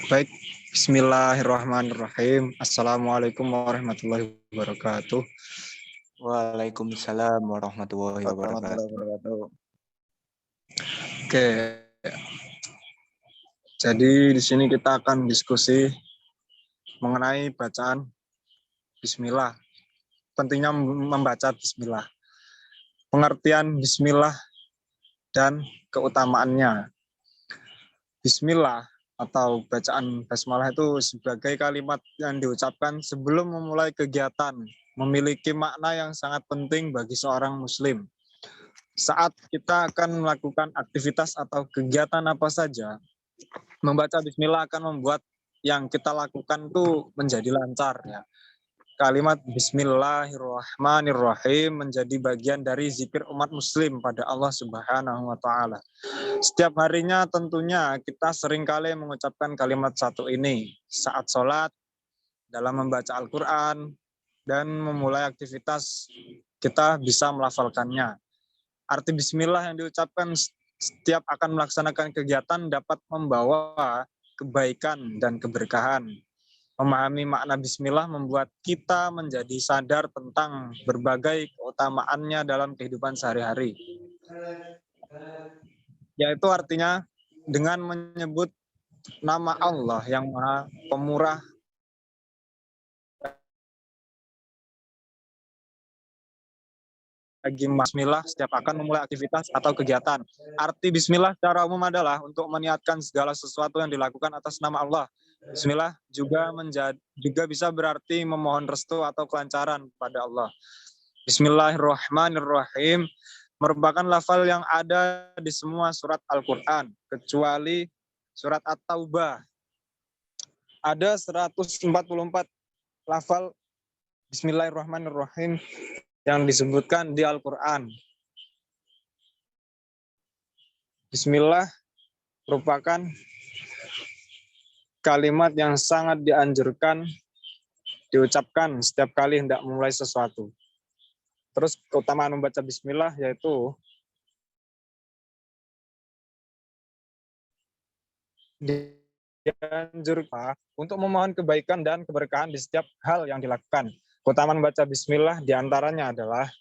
Baik, Bismillahirrahmanirrahim. Assalamualaikum warahmatullahi wabarakatuh. Waalaikumsalam warahmatullahi wabarakatuh. Oke, jadi di sini kita akan diskusi mengenai bacaan Bismillah. Pentingnya membaca Bismillah. Pengertian Bismillah dan keutamaannya. Bismillah atau bacaan basmalah itu sebagai kalimat yang diucapkan sebelum memulai kegiatan, memiliki makna yang sangat penting bagi seorang muslim. Saat kita akan melakukan aktivitas atau kegiatan apa saja, membaca bismillah akan membuat yang kita lakukan itu menjadi lancar ya. Kalimat Bismillahirrahmanirrahim menjadi bagian dari zikir umat muslim pada Allah Subhanahu wa taala. Setiap harinya tentunya kita seringkali mengucapkan kalimat satu ini saat sholat, dalam membaca Al-Quran, dan memulai aktivitas kita bisa melafalkannya. Arti bismillah yang diucapkan setiap akan melaksanakan kegiatan dapat membawa kebaikan dan keberkahan. Memahami makna bismillah membuat kita menjadi sadar tentang berbagai keutamaannya dalam kehidupan sehari-hari. Yaitu artinya dengan menyebut nama Allah yang Maha Pemurah, bagi bismillah setiap akan memulai aktivitas atau kegiatan. Arti bismillah secara umum adalah untuk meniatkan segala sesuatu yang dilakukan atas nama Allah. Bismillah juga bisa berarti memohon restu atau kelancaran pada Allah. Bismillahirrahmanirrahim merupakan lafal yang ada di semua surat Al-Quran, kecuali surat At-Taubah. Ada 144 lafal Bismillahirrahmanirrahim yang disebutkan di Al-Quran. Bismillah merupakan kalimat yang sangat dianjurkan diucapkan setiap kali hendak memulai sesuatu. Terus keutamaan membaca bismillah yaitu dianjurkan untuk memohon kebaikan dan keberkahan di setiap hal yang dilakukan. Keutamaan membaca bismillah diantaranya adalah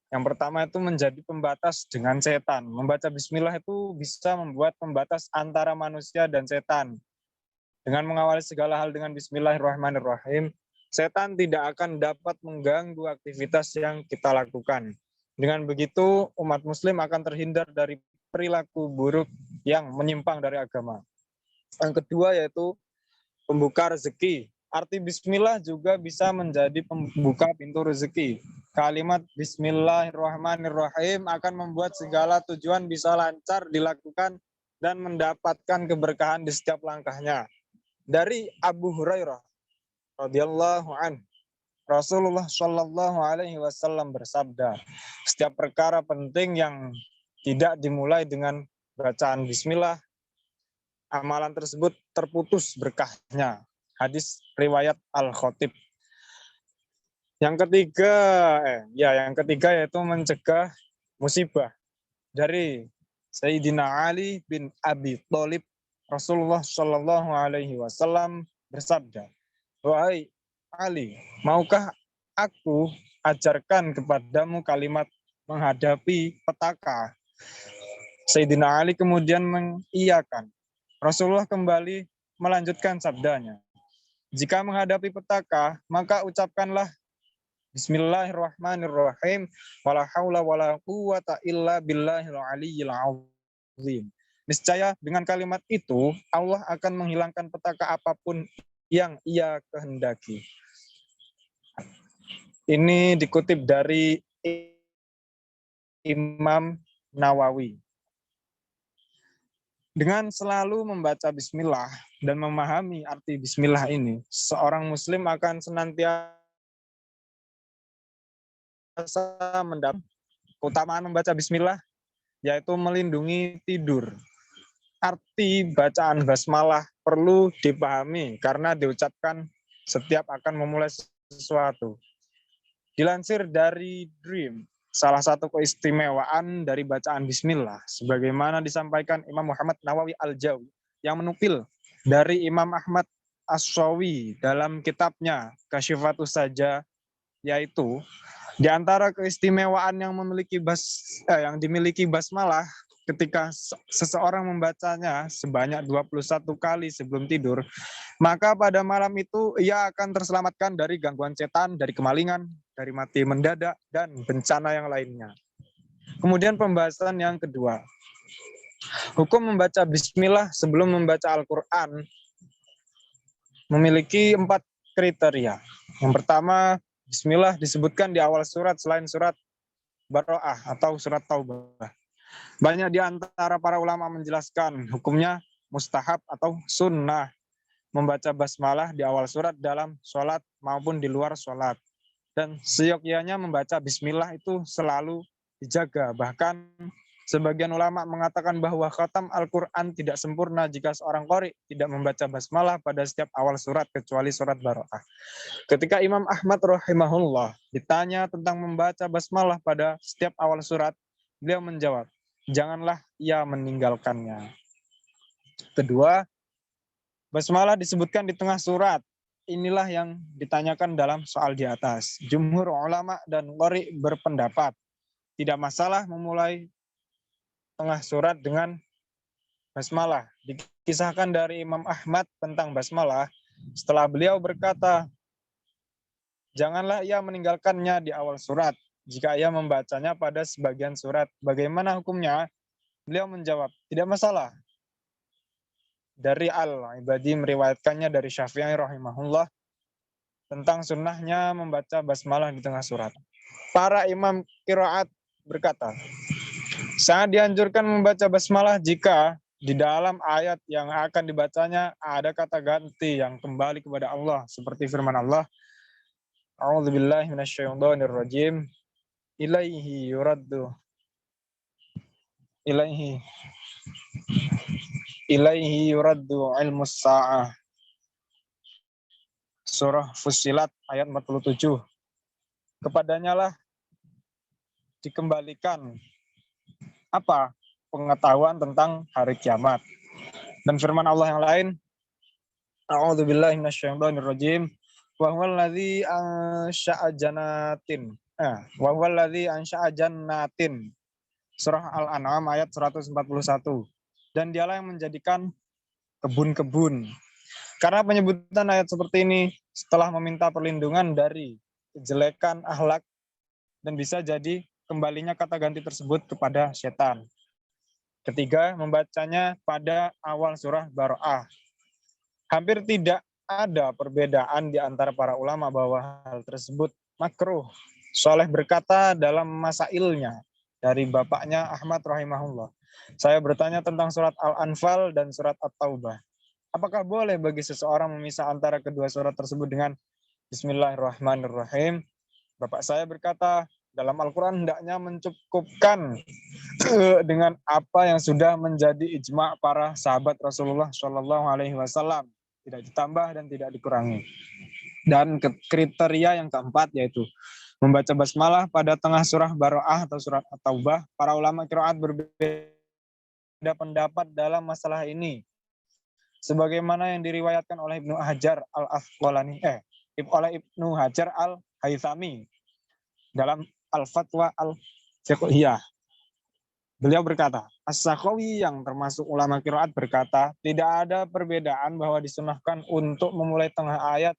yang pertama itu menjadi pembatas dengan setan. Membaca bismillah itu bisa membuat pembatas antara manusia dan setan. Dengan mengawali segala hal dengan bismillahirrahmanirrahim, setan tidak akan dapat mengganggu aktivitas yang kita lakukan. Dengan begitu, umat muslim akan terhindar dari perilaku buruk yang menyimpang dari agama. Yang kedua yaitu pembuka rezeki. Arti bismillah juga bisa menjadi pembuka pintu rezeki. Kalimat bismillahirrahmanirrahim akan membuat segala tujuan bisa lancar dilakukan dan mendapatkan keberkahan di setiap langkahnya. Dari Abu Hurairah radhiyallahu an, Rasulullah Shallallahu alaihi wasallam bersabda, setiap perkara penting yang tidak dimulai dengan bacaan bismillah, amalan tersebut terputus berkahnya. Hadis riwayat Al-Khatib. Yang ketiga yaitu mencegah musibah. Dari Sayyidina Ali bin Abi Thalib, Rasulullah Shallallahu alaihi wasallam bersabda, "Wahai Ali, maukah aku ajarkan kepadamu kalimat menghadapi petaka?" Sayyidina Ali kemudian mengiyakan. Rasulullah kembali melanjutkan sabdanya, "Jika menghadapi petaka, maka ucapkanlah Bismillahirrahmanirrahim. Wala haula wala quwata illa billahil aliyyil azim." Niscaya dengan kalimat itu Allah akan menghilangkan petaka apapun yang Ia kehendaki. Ini dikutip dari Imam Nawawi. Dengan selalu membaca bismillah dan memahami arti bismillah ini, seorang muslim akan senantiasa mendapat keutamaan membaca bismillah, yaitu melindungi tidur. Arti bacaan basmalah perlu dipahami karena diucapkan setiap akan memulai sesuatu. Dilansir dari Dream, salah satu keistimewaan dari bacaan bismillah sebagaimana disampaikan Imam Muhammad Nawawi Al-Jawi yang menukil dari Imam Ahmad As-Sawi dalam kitabnya Kasyifatus Saja, yaitu di antara keistimewaan yang dimiliki basmalah ketika seseorang membacanya sebanyak 21 kali sebelum tidur, maka pada malam itu ia akan terselamatkan dari gangguan setan, dari kemalingan, dari mati mendadak, dan bencana yang lainnya. Kemudian pembahasan yang kedua, hukum membaca bismillah sebelum membaca Al-Quran memiliki 4 kriteria. Yang pertama, bismillah disebutkan di awal surat selain surat Baroah atau surat Taubah. Banyak di antara para ulama menjelaskan hukumnya mustahab atau sunnah membaca basmalah di awal surat dalam sholat maupun di luar sholat. Dan seyogyanya membaca bismillah itu selalu dijaga. Bahkan sebagian ulama mengatakan bahwa khatam Al-Quran tidak sempurna jika seorang qori tidak membaca basmalah pada setiap awal surat kecuali surat Baroah. Ketika Imam Ahmad rahimahullah ditanya tentang membaca basmalah pada setiap awal surat, beliau menjawab, janganlah ia meninggalkannya. Kedua, basmalah disebutkan di tengah surat. Inilah yang ditanyakan dalam soal di atas. Jumhur ulama dan qori berpendapat tidak masalah memulai tengah surat dengan basmalah. Dikisahkan dari Imam Ahmad tentang basmalah, setelah beliau berkata, janganlah ia meninggalkannya di awal surat jika ia membacanya pada sebagian surat. Bagaimana hukumnya? Beliau menjawab, tidak masalah. Dari Al-Ibadi meriwayatkannya dari Syafi'i rahimahullah tentang sunnahnya membaca basmalah di tengah surat. Para imam qiraat berkata, sangat dianjurkan membaca basmalah jika di dalam ayat yang akan dibacanya ada kata ganti yang kembali kepada Allah, seperti firman Allah, A'udzubillahi minasyaitonirrajim, ilaihi yuraddu ilaihi yuraddu ilmus sa'ah. Surah Fussilat ayat 47. Kepadanya lah dikembalikan apa? Pengetahuan tentang hari kiamat. Dan firman Allah yang lain, A'udzubillahi minasyaitonirrajim, wa huwal ladzi ansha'a jannatin. Wa huwal ladzi ansha'a jannatin. Surah Al-An'am ayat 141. Dan dialah yang menjadikan kebun-kebun. Karena penyebutan ayat seperti ini setelah meminta perlindungan dari kejelekan akhlak dan bisa jadi kembalinya kata ganti tersebut kepada setan. Ketiga, membacanya pada awal surah Baroah. Hampir tidak ada perbedaan di antara para ulama bahwa hal tersebut makruh. Soleh berkata dalam masailnya dari bapaknya Ahmad rahimahullah. Saya bertanya tentang surat Al-Anfal dan surat At-Taubah. Apakah boleh bagi seseorang memisah antara kedua surat tersebut dengan Bismillahirrahmanirrahim? Bapak saya berkata, dalam Al-Quran hendaknya mencukupkan dengan apa yang sudah menjadi ijma' para sahabat Rasulullah Shallallahu Alaihi Wasallam, tidak ditambah dan tidak dikurangi. Dan kriteria yang keempat yaitu membaca basmalah pada tengah surah Baroah atau surat At-Taubah. Para ulama qiraat berbeda pendapat dalam masalah ini. Sebagaimana yang diriwayatkan oleh Ibnu Hajar Al-Asqalani, oleh Ibnu Hajar Al-Haythami dalam Al-Fatwa Al-Fiqhiyah. Beliau berkata, As-Sakhawi yang termasuk ulama qiraat berkata, tidak ada perbedaan bahwa disunahkan untuk memulai tengah ayat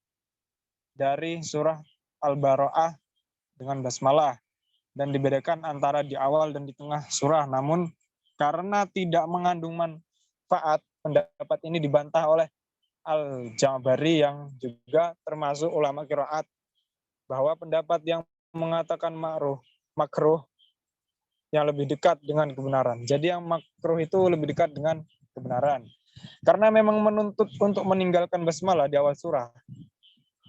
dari surah Al-Baroah dengan basmalah dan dibedakan antara di awal dan di tengah surah. Namun karena tidak mengandung manfaat, pendapat ini dibantah oleh Al-Jabari yang juga termasuk ulama qiraat bahwa pendapat yang mengatakan makruh yang lebih dekat dengan kebenaran. Jadi yang makruh itu lebih dekat dengan kebenaran. Karena memang menuntut untuk meninggalkan basmalah di awal surah.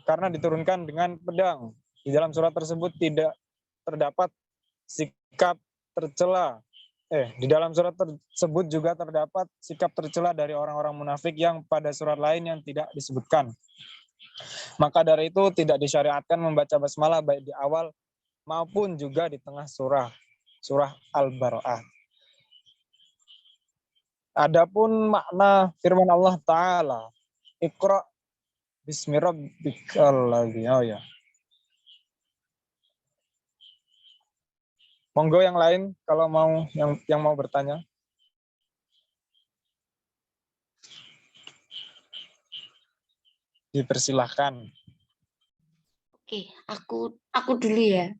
Karena diturunkan dengan pedang. Di dalam surat tersebut tidak terdapat sikap tercela. Di dalam surat tersebut juga terdapat sikap tercela dari orang-orang munafik yang pada surat lain yang tidak disebutkan. Maka dari itu tidak disyariatkan membaca basmalah baik di awal maupun juga di tengah surah Al-Bara'ah. Adapun makna firman Allah Ta'ala, Iqra bismi rabbikal ladzi. Oh ya. Monggo yang lain kalau mau yang mau bertanya. Dipersilahkan. Oke, aku dulu ya.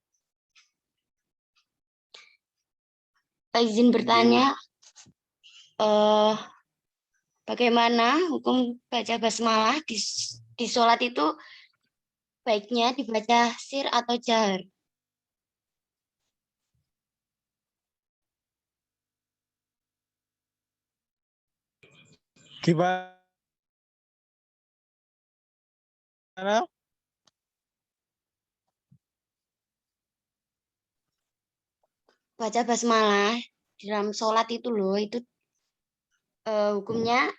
Izin bertanya, bagaimana hukum baca basmalah di sholat itu baiknya dibaca sir atau jahar? Gimana? Baca basmalah di dalam sholat itu loh, itu hukumnya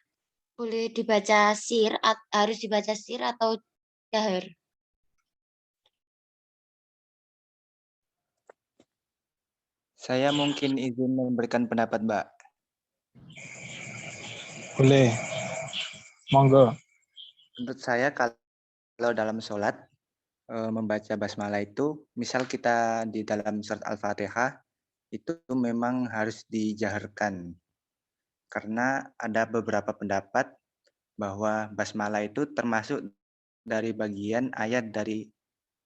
boleh dibaca sir, harus dibaca sir atau jahar? Saya mungkin izin memberikan pendapat, Mbak. Boleh. Monggo. Menurut saya kalau dalam sholat membaca basmalah itu, misal kita di dalam surat Al-Fatihah, itu memang harus dijaharkan. Karena ada beberapa pendapat bahwa basmalah itu termasuk dari bagian ayat dari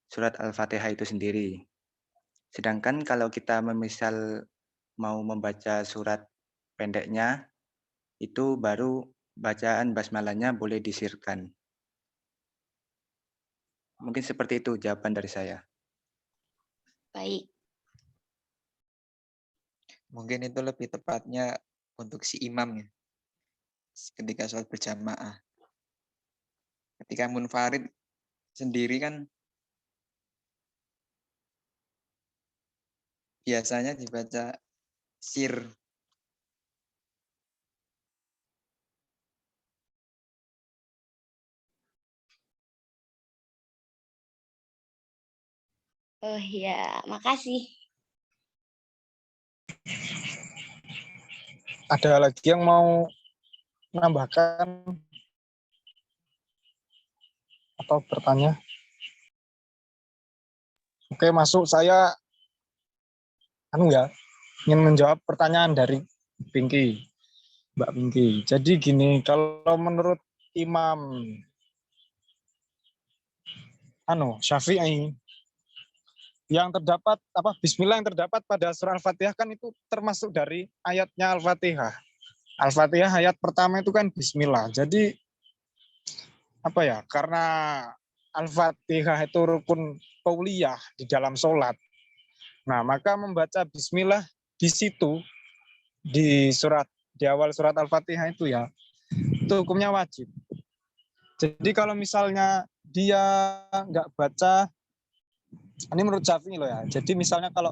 surat Al-Fatihah itu sendiri. Sedangkan kalau kita memisal mau membaca surat pendeknya, itu baru bacaan basmalahnya boleh disirkan. Mungkin seperti itu jawaban dari saya. Baik. Mungkin itu lebih tepatnya untuk si imam ya. Ketika sholat berjamaah. Ketika munfarid sendiri kan biasanya dibaca sir. Oh ya, makasih. Ada lagi yang mau menambahkan atau bertanya? Oke, masuk saya ingin menjawab pertanyaan dari Mbak Pinky. Jadi gini, kalau menurut Imam Syafi'i, yang terdapat Bismillah yang terdapat pada surah Al-Fatihah kan itu termasuk dari ayatnya Al-Fatihah. Al-Fatihah ayat pertama itu kan Bismillah. Jadi karena Al-Fatihah itu rukun qauliyah di dalam sholat. Nah, maka membaca Bismillah di situ di awal surat Al-Fatihah itu itu hukumnya wajib. Jadi kalau misalnya dia nggak baca, ini menurut Syafi'i loh ya. Jadi misalnya kalau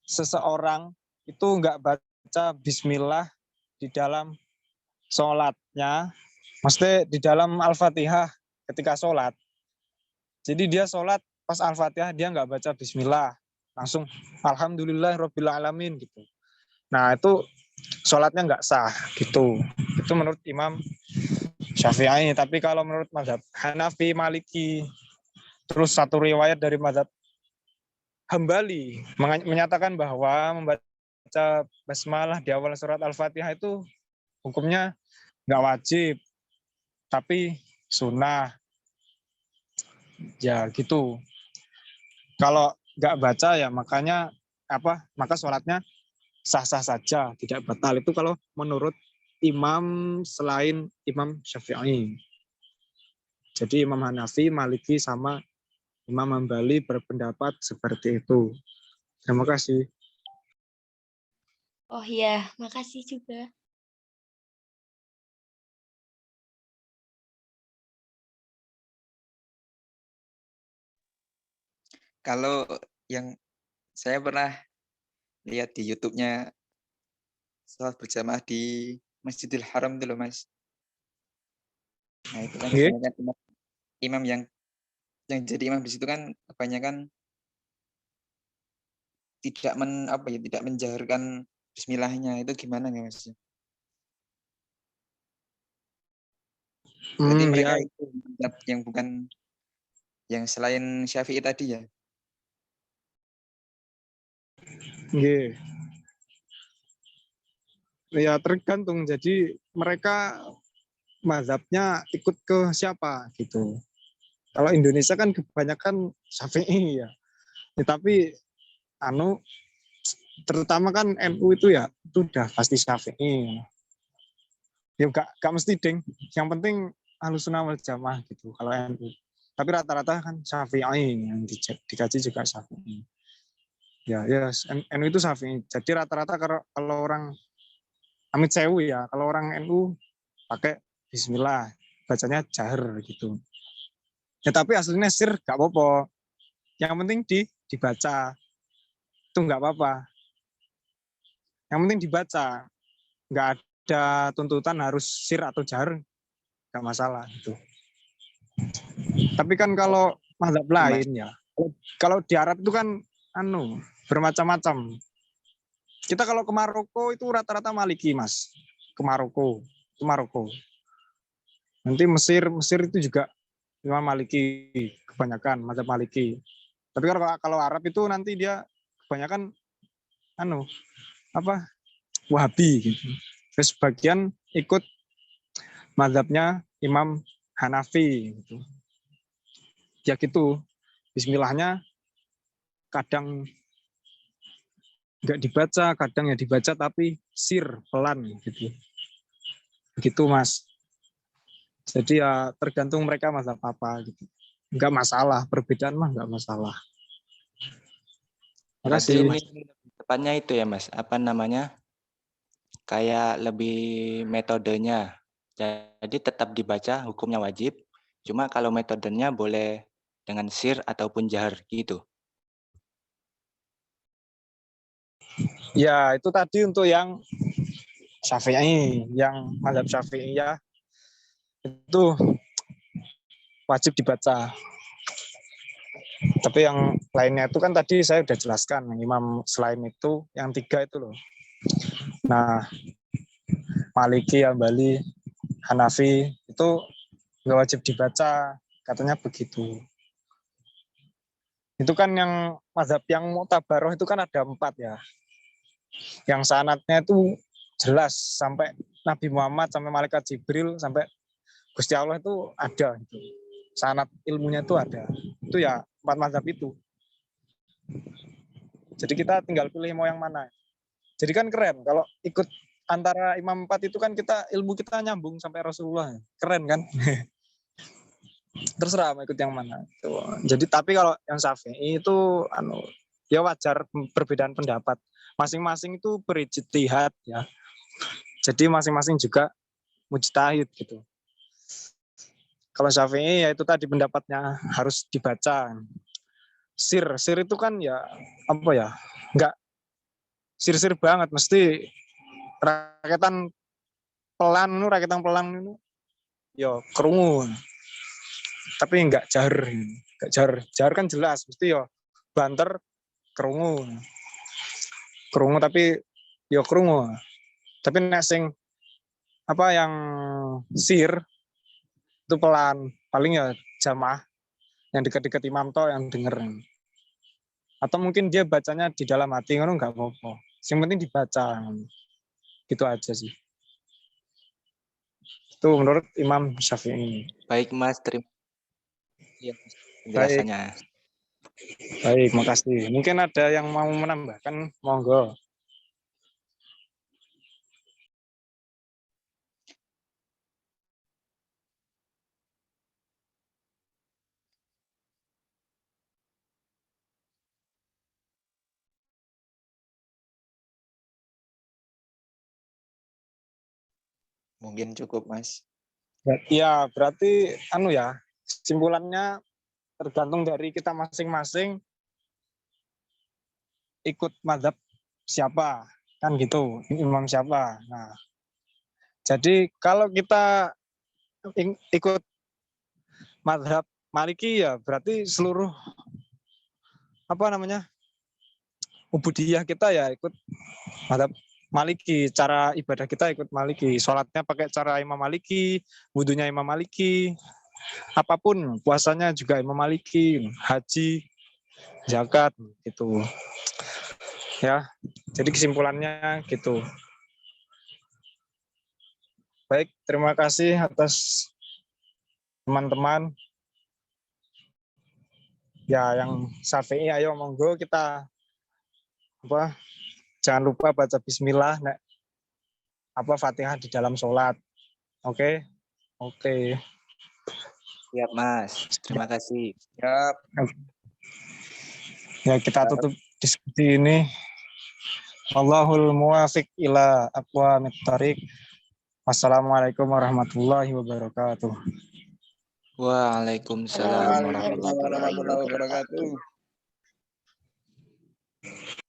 seseorang itu nggak baca Bismillah di dalam sholatnya, maksudnya di dalam Al-Fatihah ketika sholat. Jadi dia sholat pas Al-Fatihah dia nggak baca Bismillah, langsung Alhamdulillahirabbil alamin gitu. Nah itu sholatnya nggak sah gitu. Itu menurut Imam Syafi'i. Tapi kalau menurut mazhab Hanafi, Maliki, terus satu riwayat dari mazhab Hambali menyatakan bahwa membaca basmalah di awal surat Al-Fatihah itu hukumnya nggak wajib, tapi sunnah. Ya gitu. Kalau nggak baca ya maka sholatnya sah-sah saja, tidak batal. Itu kalau menurut imam selain Imam Syafi'i. Jadi Imam Hanafi, Maliki, sama Imam Hambali berpendapat seperti itu. Terima kasih. Oh ya, makasih juga. Kalau yang saya pernah lihat di YouTube-nya sholat berjamaah di Masjidil Haram itu loh, Mas. Nah, itu kan kebanyakan imam yang jadi imam di situ kan kebanyakan tidak menjaharkan bismillahnya itu gimana nih Mas? Berarti Ya, mereka itu mazhab yang bukan yang selain Syafi'i tadi ya? nggih. Ya tergantung. Jadi mereka mazhabnya ikut ke siapa gitu. Kalau Indonesia kan kebanyakan Syafi'i ya. Tapi anu terutama kan NU itu ya itu udah pasti Syafi'i. Ya gak mesti ding. Yang penting Ahlussunnah wal Jamaah gitu kalau NU. Tapi rata-rata kan Syafi'i yang dikaji juga Syafi'i. Ya, NU itu Syafi'i. Jadi rata-rata kalau orang Amit Sewu ya, kalau orang NU pakai Bismillah, bacanya jahar gitu. Ya tapi aslinya sir gak apa-apa. Yang penting dibaca. Itu nggak apa-apa. Yang penting dibaca. Nggak ada tuntutan harus sir atau jahar, nggak masalah gitu. Tapi kan kalau mazhab lain ya, kalau di Arab itu kan bermacam-macam. Kita kalau ke Maroko itu rata-rata Maliki, Mas. Ke Maroko. Nanti Mesir itu juga Imam Maliki, kebanyakan mazhab Maliki. Tapi kalau Arab itu nanti dia kebanyakan Wahabi gitu. Terus sebagian ikut mazhabnya Imam Hanafi gitu. Ya gitu. Bismillahnya kadang nggak dibaca, kadang ya dibaca tapi sir pelan gitu. Begitu Mas. Jadi ya tergantung mereka mazhab apa gitu. Nggak masalah, perbedaan mah nggak masalah. Berarti Makasih ini Mas. tepatnya itu ya Mas, apa namanya? Kayak lebih metodenya. Jadi tetap dibaca hukumnya wajib, cuma kalau metodenya boleh dengan sir ataupun jahar gitu. Ya itu tadi untuk yang Syafi'i, yang mazhab Syafi'i ya itu wajib dibaca. Tapi yang lainnya itu kan tadi saya udah jelaskan, imam selain itu yang 3 itu loh. Nah, Maliki, Ambali, Hanafi itu nggak wajib dibaca, katanya begitu. Itu kan yang mazhab yang Mu'tabaroh itu kan ada 4 ya. Yang sanadnya itu jelas sampai Nabi Muhammad, sampai Malaikat Jibril, sampai Gusti Allah itu ada. Gitu. Sanad ilmunya itu ada. Itu ya 4 mazhab itu. Jadi kita tinggal pilih mau yang mana. Jadi kan keren kalau ikut antara imam 4 itu kan ilmu kita nyambung sampai Rasulullah. Keren kan? Terserah mau ikut yang mana. Jadi tapi kalau yang Syafi'i itu ya wajar perbedaan pendapat. Masing-masing itu berijtihad ya. Jadi masing-masing juga mujtahid gitu. Kalau Syafi'i ya itu tadi pendapatnya harus dibaca. Sir itu kan ya apa ya? Enggak sir banget, mesti raketan pelan itu yo kerungu. Tapi enggak jahar kan jelas, mesti yo banter kerungu tapi yo kerungu. Tapi nek sing apa yang sir itu pelan, paling ya jamaah yang dekat-dekat imam toh yang denger. Atau mungkin dia bacanya di dalam hati ngono enggak apa-apa. Yang penting dibaca. Gitu aja sih. Itu menurut Imam Syafi'i. Baik Mas, terima kasih Baik, penjelasannya. makasih. Mungkin ada yang mau menambahkan, monggo. Mungkin cukup Mas. Ya, berarti kesimpulannya tergantung dari kita masing-masing ikut mazhab siapa, kan gitu, imam siapa. Nah, jadi kalau kita ikut mazhab Maliki ya berarti seluruh ubudiyah kita ya ikut madzhab Maliki, cara ibadah kita ikut Maliki, sholatnya pakai cara Imam Maliki, wudhunya Imam Maliki, apapun puasanya juga Imam Maliki, haji, zakat gitu. Ya, jadi kesimpulannya gitu. Baik, terima kasih atas teman-teman. Ya, yang Syafi'i, ayo monggo kita jangan lupa baca bismillah Fatihah di dalam sholat. Oke. Siap, Mas. Terima kasih. Siap. Ya, kita tutup diskusi ini. Wallahul muwafiq ila aqwamit thariq. Wassalamualaikum warahmatullahi wabarakatuh. Waalaikumsalam warahmatullahi Waalaikumsalam warahmatullahi wabarakatuh. wabarakatuh.